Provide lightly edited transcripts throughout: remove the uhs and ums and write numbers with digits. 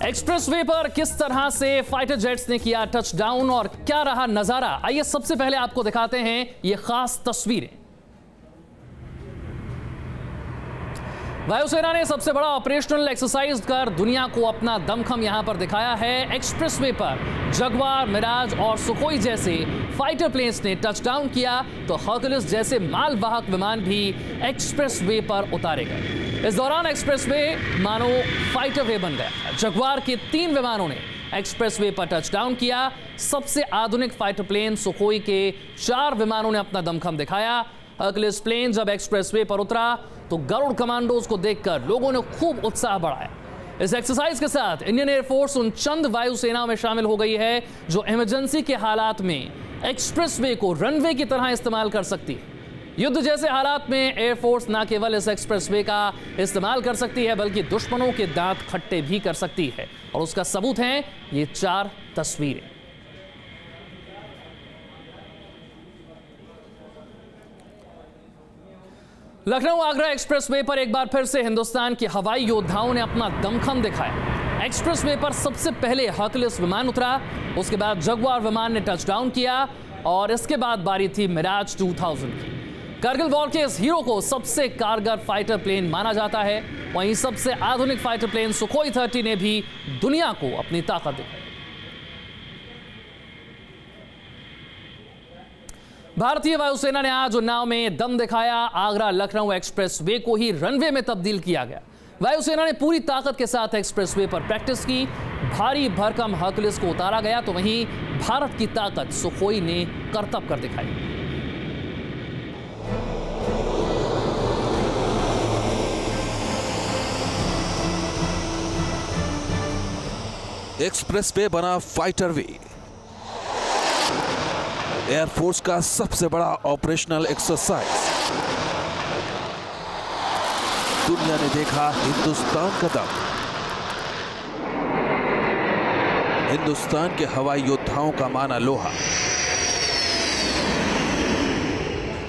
Expressway पर किस तरह से फाइटर जेट्स ने किया टचडाउन और क्या रहा नजारा, आइए सबसे पहले आपको दिखाते हैं ये खास तस्वीरें। वायुसेना ने सबसे बड़ा ऑपरेशनल एक्सरसाइज कर दुनिया को अपना दमखम यहां पर दिखाया है। एक्सप्रेसवे पर जगुआर, मिराज और सुखोई जैसे फाइटर प्लेन्स ने टचडाउन किया तो हर्कुलिस जैसे मालवाहक विमान भी एक्सप्रेसवे पर उतारे गए। इस दौरान एक्सप्रेसवे मानो फाइटर वे बन गया। जगुआर के 3 विमानों ने एक्सप्रेसवे पर टचडाउन किया। सबसे आधुनिक फाइटर प्लेन सुखोई के 4 विमानों ने अपना दमखम दिखाया। हर्कुलिस प्लेन जब एक्सप्रेसवे पर उतरा तो गरुड़ कमांडोज को देखकर लोगों ने खूब उत्साह बढ़ाया। इस एक्सरसाइज के साथ इंडियन एयरफोर्स उन चंद वायुसेना में शामिल हो गई है जो इमरजेंसी के हालात में एक्सप्रेसवे को रनवे की तरह इस्तेमाल कर सकती है। युद्ध जैसे हालात में एयरफोर्स न केवल इस एक्सप्रेसवे का इस्तेमाल कर सकती है बल्कि दुश्मनों के दांत खट्टे भी कर सकती है, और उसका सबूत हैं ये 4 तस्वीरें। लखनऊ आगरा एक्सप्रेसवे पर एक बार फिर से हिंदुस्तान के हवाई योद्धाओं ने अपना दमखम दिखाया। एक्सप्रेसवे पर सबसे पहले हर्कुलिस विमान उतरा, उसके बाद जगुआर विमान ने टचडाउन किया और इसके बाद बारी थी मिराज 2000 की। कारगिल वॉर के इस हीरो को सबसे कारगर फाइटर प्लेन माना जाता है। वहीं सबसे आधुनिक फाइटर प्लेन सुखोई 30 ने भी दुनिया को अपनी ताकत दिखाई। भारतीय वायुसेना ने आज उन्नाव में दम दिखाया। आगरा लखनऊ एक्सप्रेसवे को ही रनवे में तब्दील किया गया। वायुसेना ने पूरी ताकत के साथ एक्सप्रेसवे पर प्रैक्टिस की। भारी भरकम हर्कुलिस को उतारा गया तो वहीं भारत की ताकत सुखोई ने करतब कर दिखाई। एक्सप्रेसवे बना फाइटर वे, एयरफोर्स का सबसे बड़ा ऑपरेशनल एक्सरसाइज। दुनिया ने देखा हिंदुस्तान का दम। हिंदुस्तान के हवाई योद्धाओं का माना लोहा।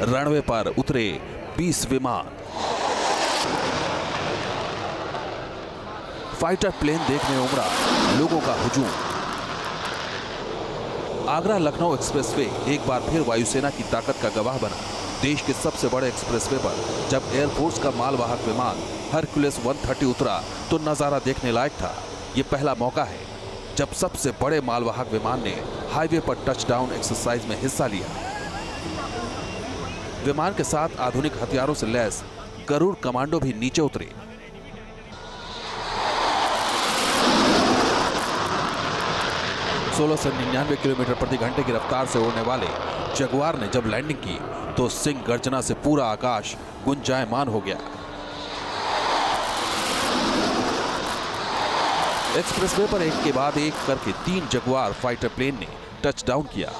रनवे पर उतरे 20 विमान। फाइटर प्लेन देखने उमड़ा लोगों का हुजूम। आगरा लखनऊ एक्सप्रेसवे एक बार फिर वायुसेना की ताकत का गवाह बना। देश के सबसे बड़े एक्सप्रेसवे पर जब एयरफोर्स का मालवाहक विमान हरकुलिस 130 उतरा तो नजारा देखने लायक था। यह पहला मौका है जब सबसे बड़े मालवाहक विमान ने हाईवे पर टचडाउन एक्सरसाइज में हिस्सा लिया। विमान के साथ आधुनिक हथियारों से लैस गरुड़ कमांडो भी नीचे उतरे। 1699 किलोमीटर प्रति घंटे की रफ्तार से उड़ने वाले जगुआर ने जब लैंडिंग की तो सिंह गर्जना से पूरा आकाश गुंजायमान हो गया। एक्सप्रेसवे पर एक के बाद एक करके 3 जगुआर फाइटर प्लेन ने टचडाउन किया।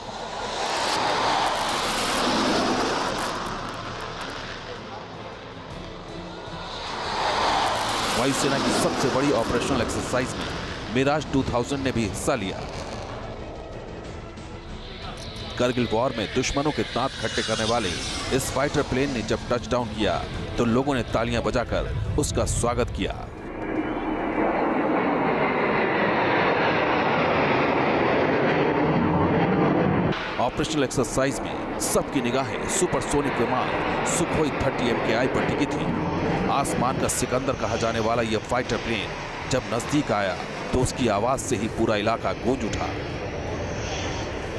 वायुसेना की सबसे बड़ी ऑपरेशनल एक्सरसाइज में मिराज 2000 ने भी हिस्सा लिया। कारगिल वॉर में दुश्मनों के दांत खट्टे करने वाले इस फाइटर प्लेन ने जब टचडाउन किया तो लोगों ने तालियां बजाकर उसका स्वागत किया। ऑपरेशनल एक्सरसाइज में सबकी निगाहें सुपरसोनिक विमान सुखोई 30 MKI पर टिकी थी। आसमान का सिकंदर कहा जाने वाला यह फाइटर प्लेन जब नजदीक आया तो उसकी आवाज से ही पूरा इलाका गूंज उठा।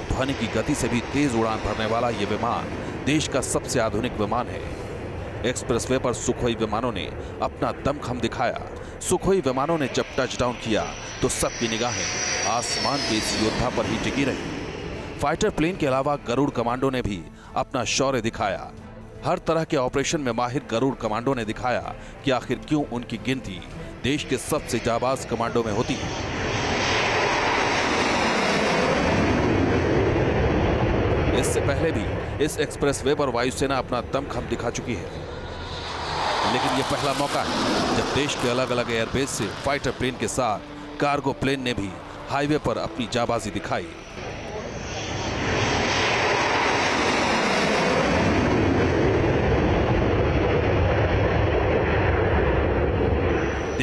ध्वनि की गति से भी तेज उड़ान भरने वाला यह विमान देश का सबसे आधुनिक विमान है। एक्सप्रेसवे पर सुखोई विमानों ने अपना दमखम दिखाया। सुखोई विमानों ने जब टचडाउन किया तो सबकी निगाहें आसमान के इस योद्धा पर ही टिकी रही। फाइटर प्लेन के अलावा गरुड़ कमांडो ने भी अपना शौर्य दिखाया। हर तरह के ऑपरेशन में माहिर गरुड़ कमांडो ने दिखाया कि आखिर क्यों उनकी गिनती देश के सबसे जाबाज कमांडो में होती है। इससे पहले भी इस एक्सप्रेसवे पर वायुसेना अपना दमखम दिखा चुकी है, लेकिन यह पहला मौका है जब देश के अलग अलग एयरबेस से फाइटर प्लेन के साथ कार्गो प्लेन ने भी हाईवे पर अपनी जाबाजी दिखाई।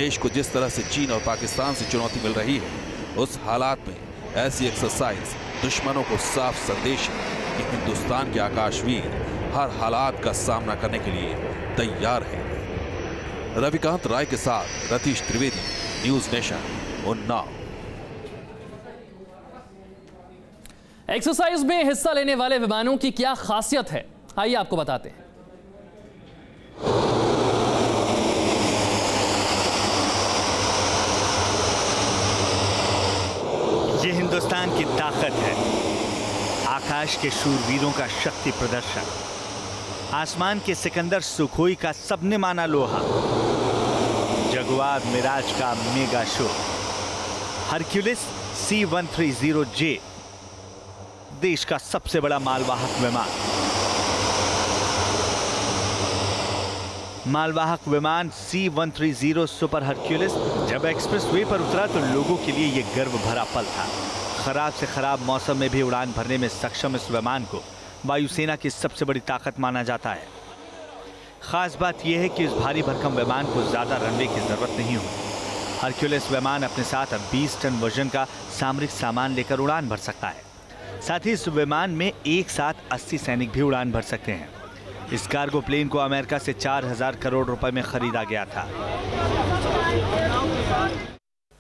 देश को जिस तरह से चीन और पाकिस्तान से चुनौती मिल रही है, उस हालात में ऐसी एक्सरसाइज दुश्मनों को साफ संदेश है कि हिंदुस्तान के आकाशवीर हर हालात का सामना करने के लिए तैयार है। रविकांत राय के साथ Ratheesh Trivedi, news nation, Unnao. Exercise में हिस्सा लेने वाले विमानों की क्या खासियत है, आइए आपको बताते हैं। ये हिंदुस्तान की ताकत है, आकाश के शूरवीरों का शक्ति प्रदर्शन, आसमान के सिकंदर सुखोई का सबने माना लोहा, जगुआर मिराज का मेगा शो, हरक्यूलिस C-130J देश का सबसे बड़ा मालवाहक विमान। मालवाहक विमान C-130 सुपर हरक्यूलिस जब एक्सप्रेसवे पर उतरा तो लोगों के लिए यह गर्व भरा पल था। खराब से खराब मौसम में भी उड़ान भरने में सक्षम इस विमान को वायुसेना की सबसे बड़ी ताकत माना जाता है। खास बात यह है कि इस भारी भरकम विमान को ज्यादा रनवे की जरूरत नहीं होती। हरक्यूलिस विमान अपने साथ 20 टन वजन का सामरिक सामान लेकर उड़ान भर सकता है। साथ ही इस विमान में एक साथ 80 सैनिक भी उड़ान भर सकते हैं। इस कार्गो प्लेन को अमेरिका से 4000 करोड़ रुपए में खरीदा गया था।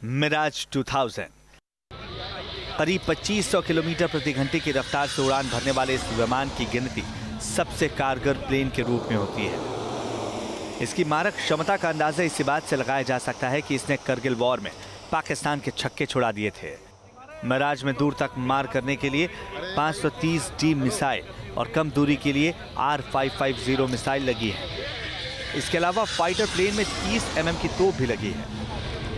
मिराज 2000 करीब 2500 किलोमीटर प्रति घंटे की रफ्तार से उड़ान भरने वाले इस विमान की गिनती सबसे कारगर प्लेन के रूप में होती है। इसकी मारक क्षमता का अंदाजा इसी बात से लगाया जा सकता है कि इसने करगिल वॉर में पाकिस्तान के छक्के छुड़ा दिए थे। मिराज में दूर तक मार करने के लिए 530D मिसाइल और कम दूरी के लिए R550 मिसाइल लगी है। इसके अलावा फाइटर प्लेन में 30 mm की तोप भी लगी है।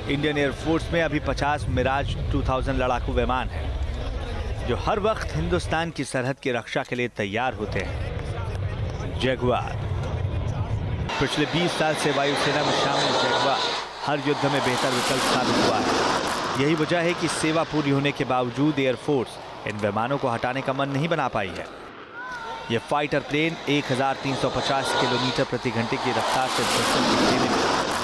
इंडियन एयरफोर्स में अभी 50 मिराज 2000 लड़ाकू विमान हैं, जो हर वक्त हिंदुस्तान की सरहद की रक्षा के लिए तैयार होते हैं। जगुआर पिछले 20 साल से वायुसेना में शामिल जगुआर हर युद्ध में बेहतर विकल्प साबित हुआ है। यही वजह है कि सेवा पूरी होने के बावजूद एयरफोर्स इन विमानों को हटाने का मन नहीं बना पाई है। यह फाइटर प्लेन 1350 किलोमीटर प्रति घंटे की रफ्तार से दुश्मन की सीने में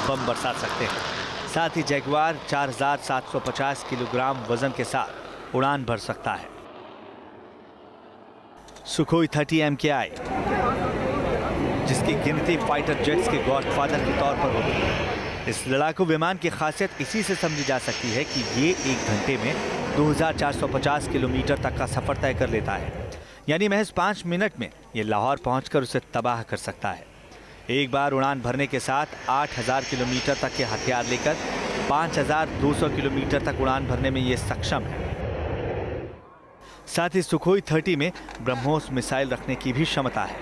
बम बरसा सकते हैं। साथ ही जगुआर 4750 किलोग्राम वजन के साथ उड़ान भर सकता है। सुखोई 30 MKI जिसकी गिनती फाइटर जेट्स के गॉडफादर के तौर पर होती है। इस लड़ाकू विमान की खासियत इसी से समझी जा सकती है कि ये 1 घंटे में 2450 किलोमीटर तक का सफर तय कर लेता है। यानी महज 5 मिनट में ये लाहौर पहुंचकर उसे तबाह कर सकता है। एक बार उड़ान भरने के साथ 8000 किलोमीटर तक के हथियार लेकर 5200 किलोमीटर तक उड़ान भरने में ये सक्षम है। साथ ही सुखोई 30 में ब्रह्मोस मिसाइल रखने की भी क्षमता है।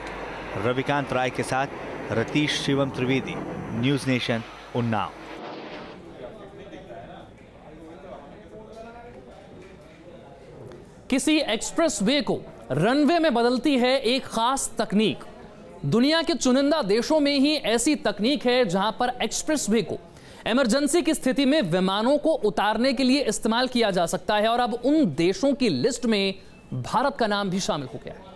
रविकांत राय के साथ रतीश शिवम त्रिवेदी, न्यूज नेशन, उन्नाव। किसी एक्सप्रेसवे को रनवे में बदलती है एक खास तकनीक। दुनिया के चुनिंदा देशों में ही ऐसी तकनीक है जहां पर एक्सप्रेसवे को इमरजेंसी की स्थिति में विमानों को उतारने के लिए इस्तेमाल किया जा सकता है और अब उन देशों की लिस्ट में भारत का नाम भी शामिल हो गया है।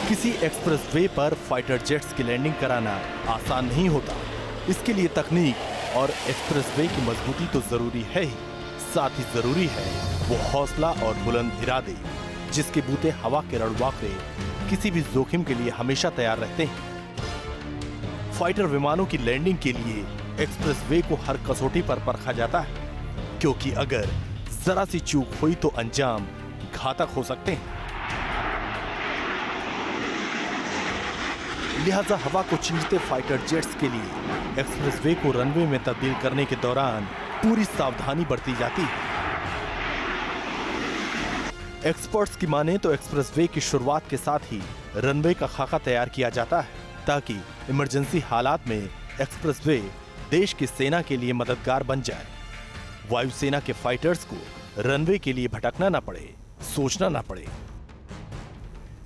किसी एक्सप्रेसवे पर फाइटर जेट्स की लैंडिंग कराना आसान नहीं होता। इसके लिए तकनीक और एक्सप्रेसवे की मजबूती तो जरूरी है ही, साथ ही जरूरी है वो हौसला और बुलंद इरादे, जिसके बूते हवा के रणवाकरे किसी भी जोखिम के लिए हमेशा तैयार रहते हैं। फाइटर विमानों की लैंडिंग के लिए एक्सप्रेसवे को हर कसौटी पर परखा जाता है, क्योंकि अगर जरा सी चूक हुई तो अंजाम घातक हो सकते हैं। लिहाजा हवा को चीरते फाइटर जेट्स के लिए एक्सप्रेसवे को रनवे में तब्दील करने के दौरान पूरी सावधानी बरती जाती है। एक्सपर्ट्स की माने तो एक्सप्रेसवे की शुरुआत के साथ ही रनवे का खाका तैयार किया जाता है, ताकि इमरजेंसी हालात में एक्सप्रेसवे देश की सेना के लिए मददगार बन जाए। वायुसेना के फाइटर्स को रनवे के लिए भटकना ना पड़े, सोचना ना पड़े।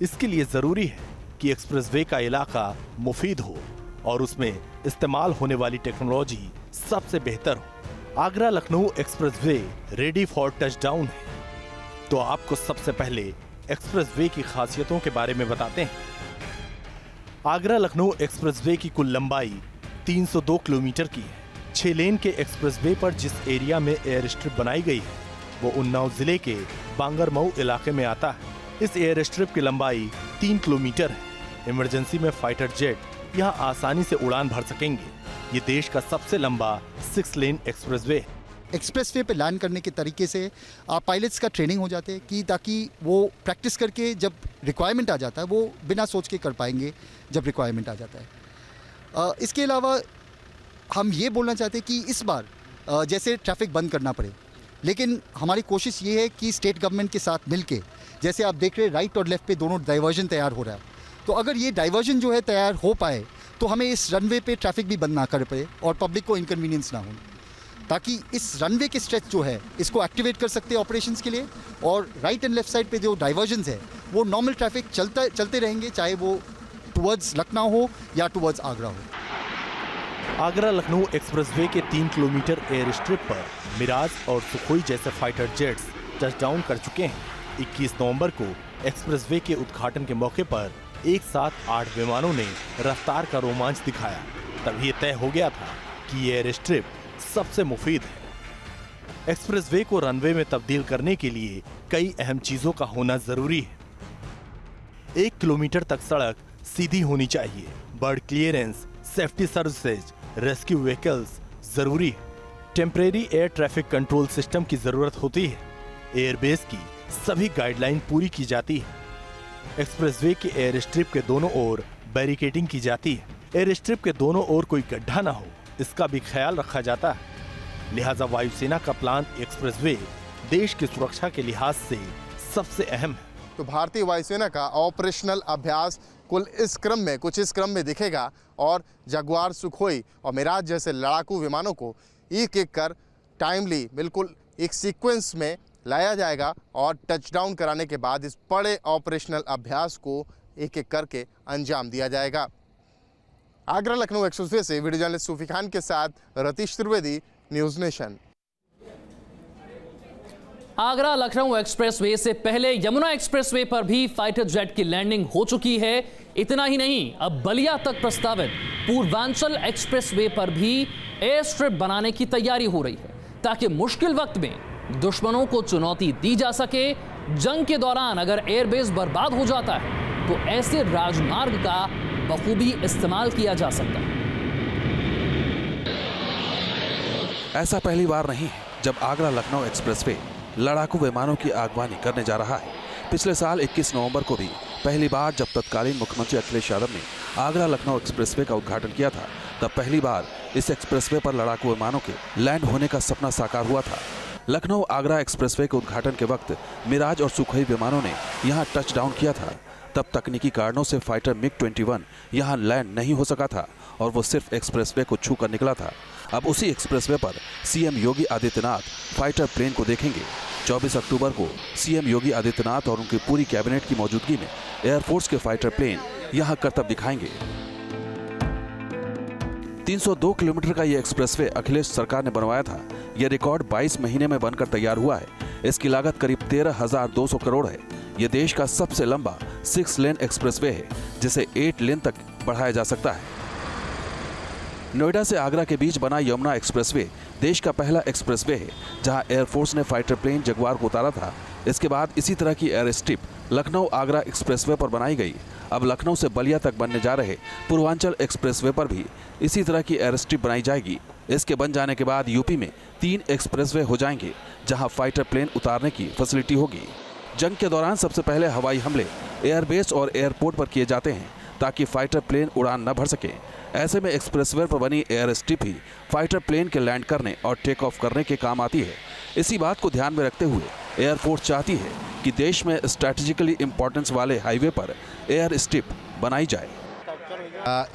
इसके लिए जरूरी है कि एक्सप्रेसवे का इलाका मुफीद हो और उसमें इस्तेमाल होने वाली टेक्नोलॉजी सबसे बेहतर हो। Agra Lucknow expressway ready for touchdown है, तो आपको सबसे पहले एक्सप्रेसवे की खासियतों के बारे में बताते हैं। आगरा लखनऊ एक्सप्रेसवे की कुल लंबाई 302 किलोमीटर की है। 6 लेन के एक्सप्रेसवे पर जिस एरिया में एयर स्ट्रिप बनाई गई है वो उन्नाव जिले के बांगरमऊ इलाके में आता है। इस एयर स्ट्रिप की लंबाई 3 किलोमीटर है। इमरजेंसी में फाइटर जेट यहाँ आसानी से उड़ान भर सकेंगे। ये देश का सबसे लंबा 6 लेन एक्सप्रेसवे है। एक्सप्रेसवे पे लैंड करने के तरीके से पायलट्स का ट्रेनिंग हो जाते हैं कि ताकि वो प्रैक्टिस करके जब रिक्वायरमेंट आ जाता है वो बिना सोच के कर पाएंगे जब रिक्वायरमेंट आ जाता है। इसके अलावा हम ये बोलना चाहते हैं कि इस बार जैसे ट्रैफिक बंद करना पड़े, लेकिन हमारी कोशिश ये है कि स्टेट गवर्नमेंट के साथ मिलके, जैसे आप देख रहे हैं राइट और लेफ़्ट पे दोनों डाइवर्जन तैयार हो रहा है, तो अगर ये डाइवर्जन जो है तैयार हो पाए तो हमें इस रनवे पे ट्रैफिक भी बंद ना कर पाए और पब्लिक को इनकन्वीनियंस ना हो, ताकि इस रनवे के स्ट्रेच जो है इसको एक्टिवेट कर सकते हैं ऑपरेशंस के लिए, और राइट एंड लेफ्ट साइड पे जो डाइवर्जन्स है वो नॉर्मल ट्रैफिक चलते रहेंगे, चाहे वो टुवर्ड्स लखनऊ हो या टुवर्ड्स आगरा हो। आगरा लखनऊ एक्सप्रेसवे के 3 किलोमीटर एयर स्ट्रिप पर मिराज और सुखोई जैसे फाइटर जेट्स टचडाउन कर चुके हैं। 21 नवंबर को एक्सप्रेसवे के उद्घाटन के मौके पर एक साथ 8 विमानों ने रफ्तार का रोमांच दिखाया। तभी ये तय हो गया था कि ये एयर स्ट्रिप सबसे मुफीद है। एक्सप्रेसवे को रनवे में तब्दील करने के लिए कई अहम चीजों का होना जरूरी है। 1 किलोमीटर तक सड़क सीधी होनी चाहिए। Bird clearance, safety services, rescue vehicles जरूरी है। Temporary air traffic control system की जरूरत होती है। एयरबेस की सभी गाइडलाइन पूरी की जाती है। एक्सप्रेसवे के एयर स्ट्रिप के दोनों ओर बैरिकेडिंग की जाती है। एयर स्ट्रिप के दोनों ओर कोई गड्ढा ना हो, इसका भी ख्याल रखा जाता है। लिहाजा वायुसेना का प्लान एक्सप्रेसवे देश की सुरक्षा के लिहाज से सबसे अहम है। तो भारतीय वायुसेना का ऑपरेशनल अभ्यास कुछ इस क्रम में दिखेगा और जगुआर, सुखोई और मिराज जैसे लड़ाकू विमानों को एक एक कर टाइमली बिल्कुल एक सीक्वेंस में लाया जाएगा और टचडाउन कराने के बाद इस बड़े ऑपरेशनल अभ्यास को एक एक करके अंजाम दिया जाएगा। आगरा लखनऊ एक्सप्रेसवे से वीडियो जर्नलिस्ट सूफी खान के साथ Ratheesh Trivedi, news nation. Agra Lucknow expressway से पहले यमुना एक्सप्रेसवे पर भी फाइटर जेट की लैंडिंग हो चुकी है। इतना ही नहीं, अब बलिया तक प्रस्तावित पूर्वांचल एक्सप्रेसवे पर भी एयर स्ट्रिप बनाने की तैयारी हो रही है, ताकि मुश्किल वक्त में दुश्मनों को चुनौती दी जा सके। जंग के दौरान अगर एयरबेस बर्बाद हो जाता है तो ऐसे राजमार्ग का बखूबी इस्तेमाल किया जा सकता है। ऐसा पहली बार नहीं है जब आगरा लखनऊ एक्सप्रेसवे लड़ाकू विमानों की आगवानी करने जा रहा है। पिछले साल 21 नवंबर को भी पहली बार जब तत्कालीन मुख्यमंत्री अखिलेश यादव ने आगरा लखनऊ एक्सप्रेसवे का उद्घाटन किया था, तब पहली बार इस एक्सप्रेसवे पर लड़ाकू विमानों के लैंड होने का सपना साकार हुआ था। लखनऊ आगरा एक्सप्रेसवे के उद्घाटन के वक्त मिराज और सुखोई विमानों ने यहां टच डाउन किया था। तब तकनीकी कारणों से फाइटर MiG-21 यहां लैंड नहीं हो सका था और वो सिर्फ एक्सप्रेसवे को छू कर निकला था। अब उसी एक्सप्रेसवे पर CM Yogi Adityanath fighter plane को देखेंगे। 24 अक्टूबर को सीएम योगी आदित्यनाथ और उनकी पूरी कैबिनेट की मौजूदगी में एयरफोर्स के फाइटर प्लेन यहां करतब दिखाएंगे। 302 किलोमीटर का यह एक्सप्रेसवे अखिलेश सरकार ने बनवाया था। यह रिकॉर्ड 22 महीने में बनकर तैयार हुआ है। इसकी लागत करीब 13,200 करोड़ है। यह देश का सबसे लंबा 6 लेन एक्सप्रेसवे है, जिसे 8 लेन तक बढ़ाया जा सकता है। नोएडा से आगरा के बीच बना यमुना एक्सप्रेसवे देश का पहला एक्सप्रेसवे है जहां एयरफोर्स ने फाइटर प्लेन जगुआर को उतारा था। इसके बाद इसी तरह की air strip Lucknow Agra expressway पर बनाई गई। अब लखनऊ से बलिया तक बनने जा रहे पूर्वांचल एक्सप्रेसवे पर भी इसी तरह की एयर स्ट्रिप बनाई जाएगी। इसके बन जाने के बाद यूपी में 3 एक्सप्रेसवे हो जाएंगे जहां फाइटर प्लेन उतारने की फैसिलिटी होगी। जंग के दौरान सबसे पहले हवाई हमले एयरबेस और एयरपोर्ट पर किए जाते हैं ताकि फाइटर प्लेन उड़ान न भर सके। ऐसे में एक्सप्रेसवे पर बनी एयर स्ट्रिप ही फाइटर प्लेन के लैंड करने और टेक ऑफ करने के काम आती है। इसी बात को ध्यान में रखते हुए एयरफोर्स चाहती है कि देश में स्ट्रैटेजिकली इंपॉर्टेंस वाले हाईवे पर एयर स्ट्रिप बनाई जाए।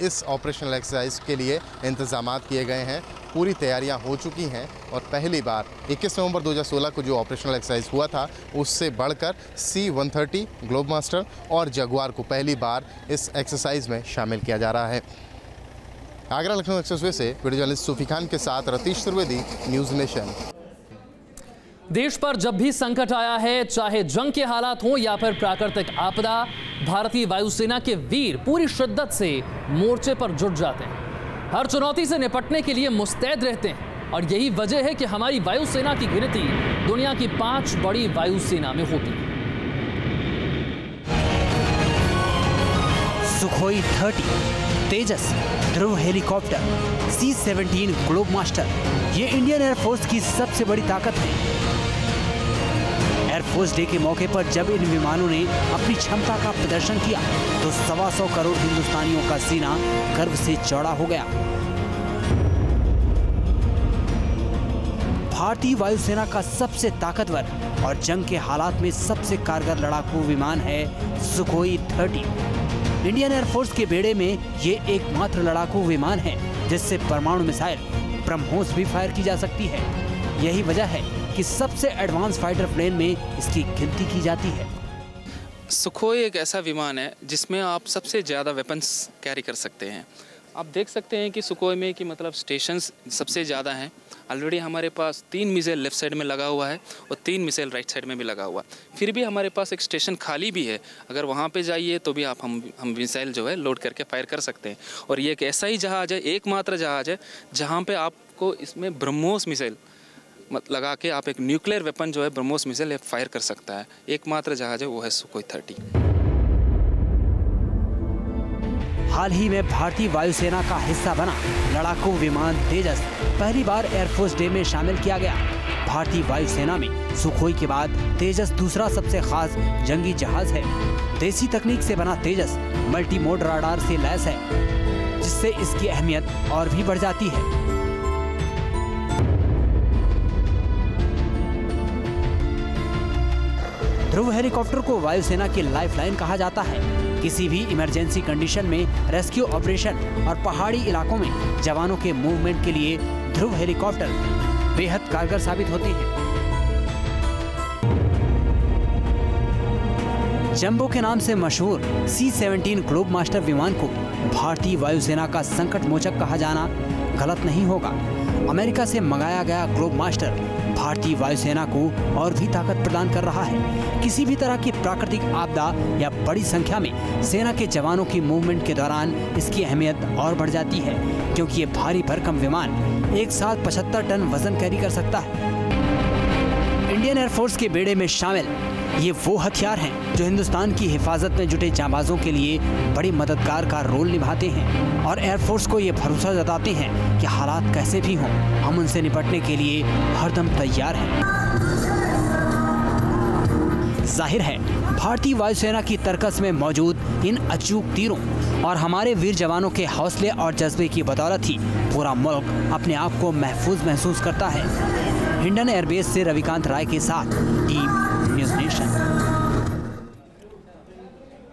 इस ऑपरेशनल एक्सरसाइज के लिए इंतजामात किए गए हैं, पूरी तैयारियां हो चुकी हैं और पहली बार 21 नवंबर 2016 को जो ऑपरेशनल एक्सरसाइज हुआ था उससे बढ़कर C-130 ग्लोबमास्टर और जगुआर को पहली बार इस एक्सरसाइज में शामिल किया जा रहा है। आगरा लखनऊ एक्सप्रेसवे से वीडियो जर्नलिस्ट सूफी खान के साथ रतीश त्रिवेदी, न्यूज़ नेशन। देश पर जब भी संकट आया है, चाहे जंग के हालात हों या फिर प्राकृतिक आपदा, भारतीय वायुसेना के वीर पूरी शिद्दत से मोर्चे पर जुट जाते हैं। हर चुनौती से निपटने के लिए मुस्तैद रहते हैं और यही वजह है कि हमारी वायुसेना की गिनती दुनिया की 5 बड़ी वायुसेना में होती है। सुखोई 30, तेजस, ध्रुव हेलीकॉप्टर, C-17 ग्लोबमास्टर, ये इंडियन एयरफोर्स की सबसे बड़ी ताकत है। एयरफोर्स डे के मौके पर जब इन विमानों ने अपनी क्षमता का प्रदर्शन किया तो 125 करोड़ हिंदुस्तानियों का सीना गर्व से चौड़ा हो गया। भारतीय वायुसेना का सबसे ताकतवर और जंग के हालात में सबसे कारगर लड़ाकू विमान है सुखोई 30। इंडियन एयरफोर्स के बेड़े में ये एकमात्र लड़ाकू विमान है जिससे परमाणु मिसाइल ब्रह्मोस भी फायर की जा सकती है। यही वजह है कि सबसे एडवांस फाइटर प्लेन में इसकी गिनती की जाती है। सुखोई एक ऐसा विमान है जिसमें आप सबसे ज़्यादा वेपन्स कैरी कर सकते हैं। आप देख सकते हैं कि सुखोई में कि मतलब स्टेशंस सबसे ज़्यादा हैं। ऑलरेडी हमारे पास 3 मिसाइल लेफ्ट साइड में लगा हुआ है और 3 मिसाइल राइट साइड में भी लगा हुआ है। फिर भी हमारे पास एक स्टेशन खाली भी है, अगर वहाँ पे जाइए तो भी आप हम मिसाइल जो है लोड करके फायर कर सकते हैं। और ये एक ऐसा ही जहाज़ है, एकमात्र जहाज़ है जहाँ पे आपको इसमें ब्रह्मोस मिसाइल लगा के आप एक न्यूक्लियर वेपन जो है ब्रह्मोस मिसाइल फायर कर सकता है। एकमात्र जहाज़ है वो है सुखोई 30। हाल ही में भारतीय वायुसेना का हिस्सा बना लड़ाकू विमान तेजस पहली बार एयरफोर्स डे में शामिल किया गया। भारतीय वायुसेना में सुखोई के बाद तेजस दूसरा सबसे खास जंगी जहाज है। देसी तकनीक से बना तेजस मल्टी मोड राडार से लैस है, जिससे इसकी अहमियत और भी बढ़ जाती है। ध्रुव हेलीकॉप्टर को वायुसेना की लाइफलाइन कहा जाता है। किसी भी इमरजेंसी कंडीशन में रेस्क्यू ऑपरेशन और पहाड़ी इलाकों में जवानों के मूवमेंट के लिए ध्रुव हेलीकॉप्टर बेहद कारगर साबित होते हैं। जंबो के नाम से मशहूर C-17 ग्लोबमास्टर विमान को भारतीय वायुसेना का संकट मोचक कहा जाना गलत नहीं होगा। अमेरिका से मंगाया गया ग्लोबमास्टर भारतीय वायुसेना को और भी ताकत प्रदान कर रहा है। किसी भी तरह की प्राकृतिक आपदा या बड़ी संख्या में सेना के जवानों की मूवमेंट के दौरान इसकी अहमियत और बढ़ जाती है, क्योंकि ये भारी भरकम विमान एक साथ 75 टन वजन कैरी कर सकता है। इंडियन एयरफोर्स के बेड़े में शामिल ये वो हथियार हैं जो हिंदुस्तान की हिफाजत में जुटे जांबाजों के लिए बड़ी मददगार का रोल निभाते हैं और एयरफोर्स को ये भरोसा जताते हैं कि हालात कैसे भी हों, हम उनसे निपटने के लिए हरदम तैयार हैं। जाहिर है भारतीय वायुसेना की तरकस में मौजूद इन अचूक तीरों और हमारे वीर जवानों के हौसले और जज्बे की बदौलत ही पूरा मुल्क अपने आप को महफूज महसूस करता है। हिंडन एयरबेस से रविकांत राय के साथ team news nation.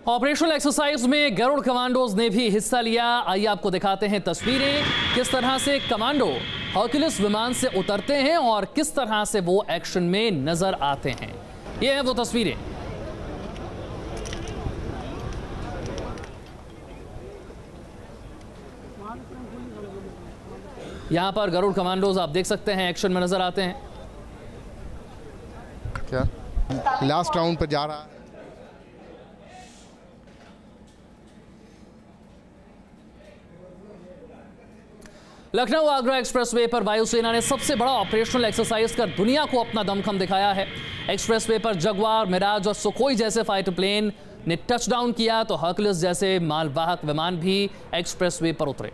Operational exercise में गरुड़ कमांडोज ने भी हिस्सा लिया। आइए आपको दिखाते हैं तस्वीरें, किस तरह से कमांडो हरक्यूलिस विमान से उतरते हैं और किस तरह से वो एक्शन में नजर आते हैं। ये है वो तस्वीरें। यहां पर गरुड़ कमांडोज आप देख सकते हैं एक्शन में नजर आते हैं। क्या लास्ट राउंड पर जा रहा है। लखनऊ आगरा एक्सप्रेसवे पर वायुसेना ने सबसे बड़ा ऑपरेशनल एक्सरसाइज कर दुनिया को अपना दमखम दिखाया है। एक्सप्रेसवे पर जगुआर, मिराज और सुखोई जैसे फाइटर प्लेन ने टचडाउन किया तो हरक्यूलिस जैसे मालवाहक विमान भी एक्सप्रेसवे पर उतरे।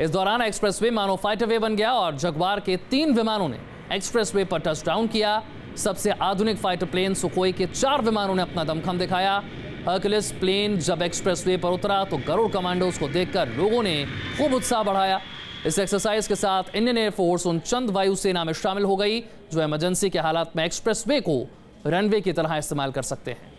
इस दौरान एक्सप्रेसवे मानो फाइटर वे बन गया और जगुआर के 3 विमानों ने एक्सप्रेसवे पर टचडाउन किया। सबसे आधुनिक फाइटर प्लेन सुखोई के 4 विमानों ने अपना दमखम दिखाया। हरक्यूलिस प्लेन जब एक्सप्रेसवे पर उतरा तो गरुड़ कमांडोज को देखकर लोगों ने खूब उत्साह बढ़ाया। इस एक्सरसाइज के साथ इंडियन एयरफोर्स उन चंद वायुसेना में शामिल हो गई जो इमरजेंसी के हालात में एक्सप्रेसवे को रनवे की तरह इस्तेमाल कर सकते हैं।